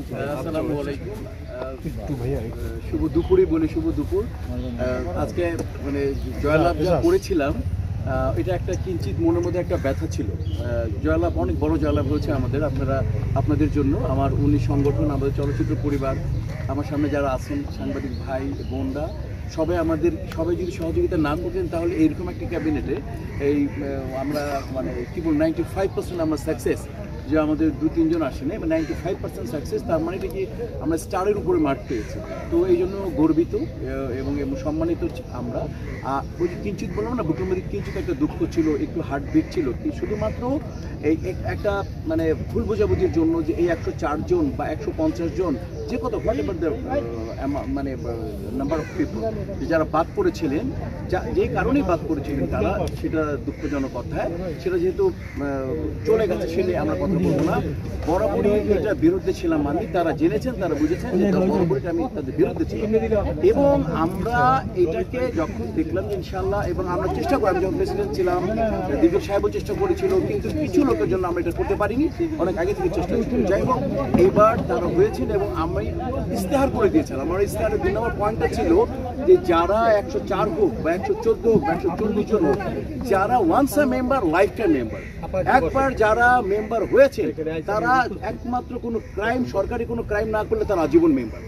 আসসালামু আলাইকুম। শুভ দুপুরই বলি, শুভ দুপুর। আজকে মানে জয়লাভ যা করেছিলাম, এটা একটা কিঞ্চিত মনের মধ্যে একটা ব্যথা ছিল। জয়লাভ অনেক বড় জয়লাভ হয়েছে আমাদের, আপনাদের জন্য, আমার 19 সংগঠন, আমাদের চলচ্চিত্র পরিবার, আমার সামনে যারা আছেন সাংবাদিক ভাই বোনরা, সবাই যদি সহযোগিতা না করতেন তাহলে এইরকম একটা ক্যাবিনেটে এই আমরা মানে কি বল 95% আমরা সাকসেস, যে আমাদের 2-3 জন আসেনি, 95% সাকসেস, তার মানে এটা কি আমরা স্টারের উপরে মার্ক পেয়েছি। তো এই জন্য গর্বিত এবং সম্মানিত আমরা। ওই যে কিঞ্চিত বললাম না, বুকের মধ্যে কিঞ্চিত একটা দুঃখ ছিল, একটু হার্টবিট ছিল, কি শুধুমাত্র এই একটা মানে ভুল বোঝাবুঝির জন্য যে এই 104 জন বা 150 জন যে কত মানে নাম্বার অফ পিপল যারা বাদ পড়েছিলেন, যে কারণেই বাদ পড়েছিলেন তারা, সেটা দুঃখজনক কথায়, সেটা যেহেতু চলে গেছে সে নিয়ে আমরা কথা বলবো না। বরাবরই এটার বিরুদ্ধে ছিলাম আমি, তারা জেনেছেন, তারা বুঝেছেন যে বরাবরই আমি তাদের বিরুদ্ধে ছিলাম। এবং আমরা এটাকে যখন দেখলাম যে ইনশাল্লাহ, এবং আমরা চেষ্টা করি, আমি যখন প্রেসিডেন্ট ছিলাম, দীর্ঘ সাহেবও চেষ্টা করেছিল, কিন্তু কিছু লোকের জন্য আমরা এটা করতে পারিনি, অনেক আগে থেকে চেষ্টা করছি। যাই হোক, এইবার তারা হয়েছেন এবং আমি ইস্তেহার করে দিয়েছিলাম। আমার ইস্তেহারের 2 নম্বর পয়েন্টটা ছিল যে যারা 104 হোক বা 114 হোক বা 140 জন হোক, যারা once a member lifetime member, একবার যারা মেম্বার হয়েছে তারা একমাত্র কোনো ক্রাইম, সরকারি কোনো ক্রাইম না করলে তারা আজীবন মেম্বার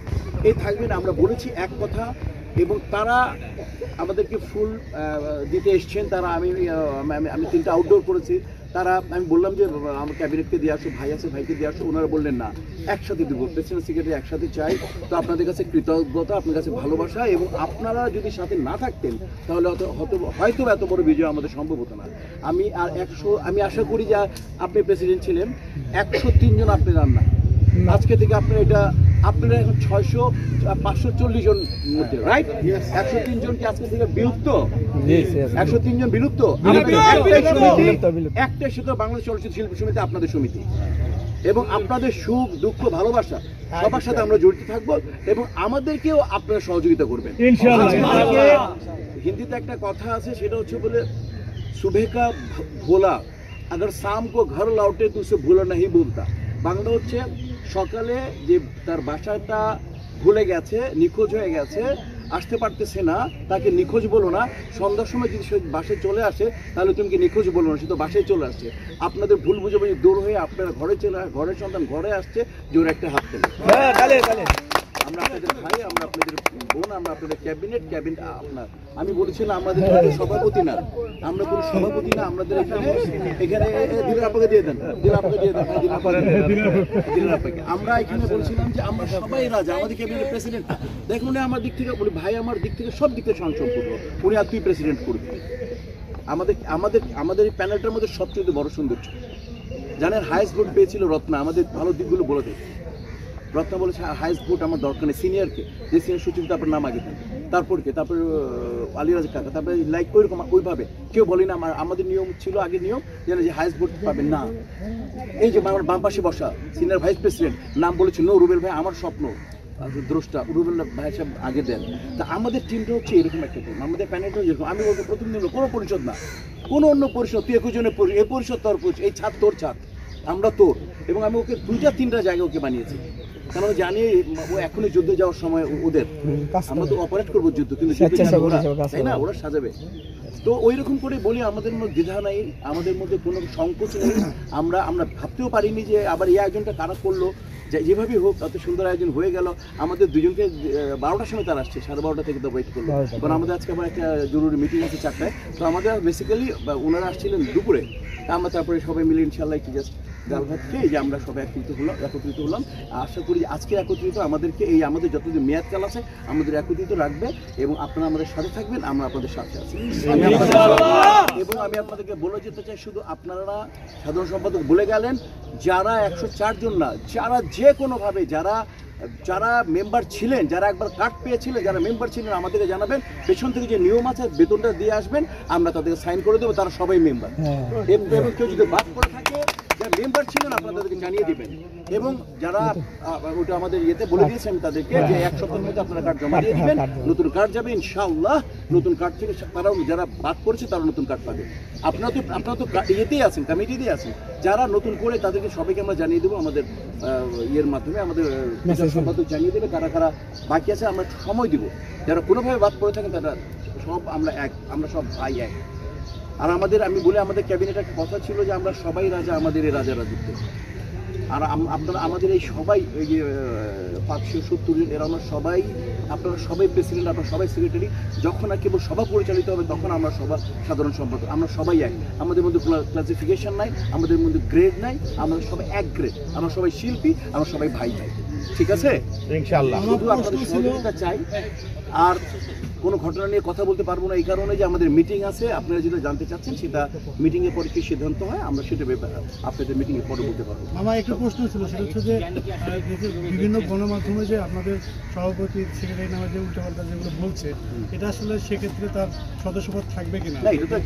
এই থাকবেন। আমরা বলেছি এক কথা, এবং তারা আমাদেরকে ফুল দিতে এসছেন। তারা আমি 3টা আউটডোর করেছি। তারা আমি বললাম যে আমার ক্যাবিনেটকে দিয়ে আসো, ভাই আছে ভাইকে দিয়ে আসো, ওনারা বললেন না, একসাথে দেবো, প্রেসিডেন্ট সেক্রেটারি একসাথে চাই। তো আপনাদের কাছে কৃতজ্ঞতা, আপনাদের কাছে ভালোবাসা, এবং আপনারা যদি সাথে না থাকতেন তাহলে হয়তো এত বড় বিজয় আমাদের সম্ভব হতো না। আমি আশা করি যে আপনি প্রেসিডেন্ট ছিলেন, 103 জন আপনি রান্না, আজকে থেকে আপনারা এখন 540 জন মধ্যে, রাইট? 103 জন কি আজকে থেকে বিলুপ্ত? 103 জন বিলুপ্ত। একটাই শুধু বাংলাদেশ চলচ্চিত্র শিল্পী সমিতি, আপনাদের সমিতি, এবং আপনাদের সুখ দুঃখ ভালোবাসা সবার সাথে আমরা জড়িত থাকবো, এবং আমাদেরকেও আপনারা সহযোগিতা করবেন ইনশাআল্লাহ। হিন্দিতে একটা কথা আছে, সেটা হচ্ছে বলে সুবহ কা ভোলা अगर शाम को घर लौटे तो उसे भूला नहीं भूलता। বাংলা হচ্ছে সকালে যে তার বাসাটা ভুলে গেছে, নিখোঁজ হয়ে গেছে, আসতে পারতেছে না, তাকে নিখোঁজ বলো না। সন্ধ্যার সময় যদি সে বাসায় চলে আসে তাহলে তুমি কি নিখোঁজ বলো না, সে তো বাসায় চলে আসছে। আপনাদের ভুল বুঝাবুঝি দূর হয়ে আপনারা ঘরের সন্তান ঘরে আসছে, জোর একটা হাত পেলে। আমরা আপনাদের ভাই, আমরা আপনাদের বোন, আমরা আপনাদের ক্যাবিনেট আপনার। আমি বলেছিলাম আমাদের সভাপতি না, আমরা কোনো সভাপতি না, আমাদের এখানে দিলের আপনাকে দিয়ে দেন, আমরা এখানে বলছিলাম যে আমরা সবাই রাজা, আমাদের ক্যাবিনেট প্রেসিডেন্ট। দেখুন উনি আমার দিক থেকে, উনি ভাই আমার দিক থেকে, সব দিক থেকে সম্পর্ক, উনি আর তুই প্রেসিডেন্ট করবি। আমাদের এই প্যানেলটার মধ্যে সবচেয়ে বড় সৌন্দর্য জানেন, হাইস্ট ভোট পেয়েছিল রত্না। আমাদের ভালো দিকগুলো বলে দেয়। রত্না বলেছে হাইস্ট ভোট আমার দরকার নেই, সিনিয়রকে, যে সিনিয়র সচিব তারপর নাম আগে দেন, তারপর আলিরাজ কাকা, তারপরে লাইক ওইরকম ওইভাবে কেউ বলি না। আমাদের নিয়ম ছিল, আগে নিয়ম যে হাইস্ট ভোট পাবেন না। এই যে আমার বাম পাশে বসা সিনিয়র ভাইস প্রেসিডেন্ট নাম বলেছে নো রুবেল ভাই, আমার স্বপ্ন দ্রষ্টা রুবেল ভাই সাহেব আগে দেন। তা আমাদের টিমটা হচ্ছে এরকম একটা টিম, আমাদের প্যানেলটা যেরকম। আমি বলবো প্রথম দিন কোনো পরিষদ না, কোনো অন্য পরিষদ, তুই 21 জনের এই পরিষদ তোর পরিষদ, এই ছাদ তোর ছাদ, আমরা তোর। এবং আমি ওকে 2-3টা জায়গায় ওকে বানিয়েছি, কারণ জানি ও এখনই যুদ্ধে যাওয়ার সময় ওদের, আমরা তো অপারেট করবো যুদ্ধ, কিন্তু তাই না, ওরা সাজাবে। তো ওই রকম করে বলি, আমাদের মধ্যে দ্বিধা নাই, আমাদের মধ্যে কোনো সংকোচ নেই। আমরা ভাবতেও পারিনি যে আবার এই আয়োজনটা কারা করলো, যেভাবেই হোক এত সুন্দর আয়োজন হয়ে গেল। আমাদের দুজনকে 12টার সময় তারা আসছে, 12:30 থেকে তো ওয়েট করলো, কারণ আমাদের আজকে আবার একটা জরুরি মিটিং আছে 4টায়। তো আমাদের বেসিক্যালি ওনারা আসছিলেন দুপুরে, আমরা তারপরে সবাই মিলে ইনশাল্লাহ একটু জাস্ট ডাল ভাত খেয়ে যে আমরা সবাই একত্রিত হলাম। আশা করি যে আজকে একত্রিত আমাদেরকে এই আমাদের যতদিন মেয়াদকাল আছে আমাদের একত্রিত রাখবে, এবং আপনারা আমাদের সাথে থাকবেন, আমরা আপনাদের সাথে আছি। এবং আমি আপনাদেরকে বলে যেতে চাই, শুধু আপনারা সাধারণ সম্পাদক বলে গেলেন, যারা 104 জন না, যারা যে কোনোভাবে যারা মেম্বার ছিলেন, যারা একবার কার্ড পেয়েছিলেন, যারা মেম্বার ছিলেন, আমাদেরকে জানাবেন। পেছন থেকে যে নিয়ম আছে বেতনটা দিয়ে আসবেন, আমরা তাদেরকে সাইন করে দেবো, তারা সবাই মেম্বার। এবং কেউ যদি বাদ করে থাকে, যারা মেম্বার ছিলেন আপনাদেরকে জানিয়ে দিবেন। এবং যারা ওটা আমাদের ইয়েতে বলে দিয়েছে আমি তাদেরকে যে 1 সপ্তাহের মধ্যে আপনারা কার্ড জমা দিয়ে দিবেন, নতুন কার্ড যাবে ইনশাআল্লাহ। নতুন কার্ড থেকে তারাও যারা বাদ করেছে তারা নতুন কার্ড পাবে। আপনারা তো ইয়েতেই আছেন, কমিটিতেই আছেন, যারা নতুন করে তাদেরকে সবাইকে আমরা জানিয়ে দেবো আমাদের ইয়ের মাধ্যমে আমাদের সম্পাদক জানিয়ে দেবে কারা কারা বাকি আছে। আমরা সময় দিব, যারা কোনোভাবে বাদ পড়ে থাকেন তারা সব আমরা এক, আমরা সব ভাই এক। আর আমি বলে আমাদের ক্যাবিনেট একটা কথা ছিল যে আমরা সবাই রাজা, আমাদের এই রাজা রাজত্ব। আর আপনারা আমাদের এই সবাই এই যে 570 জন এরা আমরা সবাই, আপনারা সবাই প্রেসিডেন্ট, আপনারা সবাই সেক্রেটারি। যখন আর কেবল সভা পরিচালিত হবে তখন আমরা সভা সাধারণ সম্পাদক, আমরা সবাই এক। আমাদের মধ্যে ক্লাসিফিকেশন নাই, আমাদের মধ্যে গ্রেড নাই, আমরা সবাই এক গ্রেড, আমরা সবাই শিল্পী, আমরা সবাই ভাই ভাই। ঠিক আছে ইনশাআল্লাহ। শুধু আপনাদের সহযোগিতা চাই। আর কোনো ঘটনা নিয়ে কথা বলতে পারবো না এই কারণে যে আমাদের মিটিং আছে। আপনারা যেটা জানতে চাচ্ছেন সেটা মিটিংয়ের পরে কি সিদ্ধান্ত হয় আমরা সেটা আপনাদের মিটিংয়ে পরে বলতে পারবো। আমার একটা প্রশ্ন ছিল, সেটা হচ্ছে যে বিভিন্ন গণমাধ্যমে যে আপনাদের সভাপতি সেক্রেটারি নামে যে উল্টাপাল্টা যেগুলো বলছে, এটা আসলে সেক্ষেত্রে তার সদস্যপদ থাকবে কিনা? না, এটা তো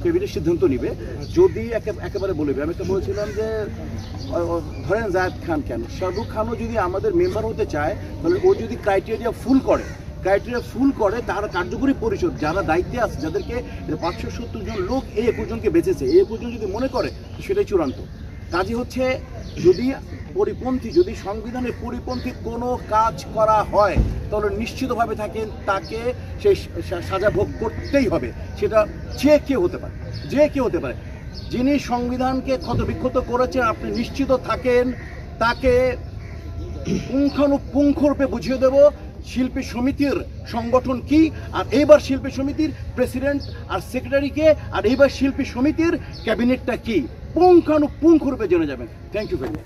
ক্যাবিনেট সিদ্ধান্ত নিবে। যদি একেবারে বলবে, আমি তো বলছিলাম যে ধরেন জায়েদ খান কেন, শাহরুখ খানও যদি আমাদের মেম্বার হতে চায় তাহলে ও যদি ক্রাইটেরিয়া ফুল করে তার কার্যকরী পরিষদ যারা দায়িত্বে আছে, যাদেরকে 570 জন লোক এই 21 জনকে বেঁচেছে, এই 21 জন যদি মনে করে সেটাই চূড়ান্ত। কাজই হচ্ছে যদি সংবিধানের পরিপন্থী কোনো কাজ করা হয় তাহলে নিশ্চিতভাবে তাকে সেই সাজা ভোগ করতেই হবে। সেটা যে কেউ হতে পারে। যিনি সংবিধানকে ক্ষতবিক্ষত করেছেন আপনি নিশ্চিত থাকেন তাকে পুঙ্খানুপুঙ্খরূপে বুঝিয়ে দেব শিল্পী সমিতির সংগঠন কি, আর এইবার শিল্পী সমিতির প্রেসিডেন্ট আর সেক্রেটারিকে, আর এইবার শিল্পী সমিতির ক্যাবিনেটটা কি পুঙ্খানুপুঙ্খরূপে জেনে যাবেন। Thank you very much.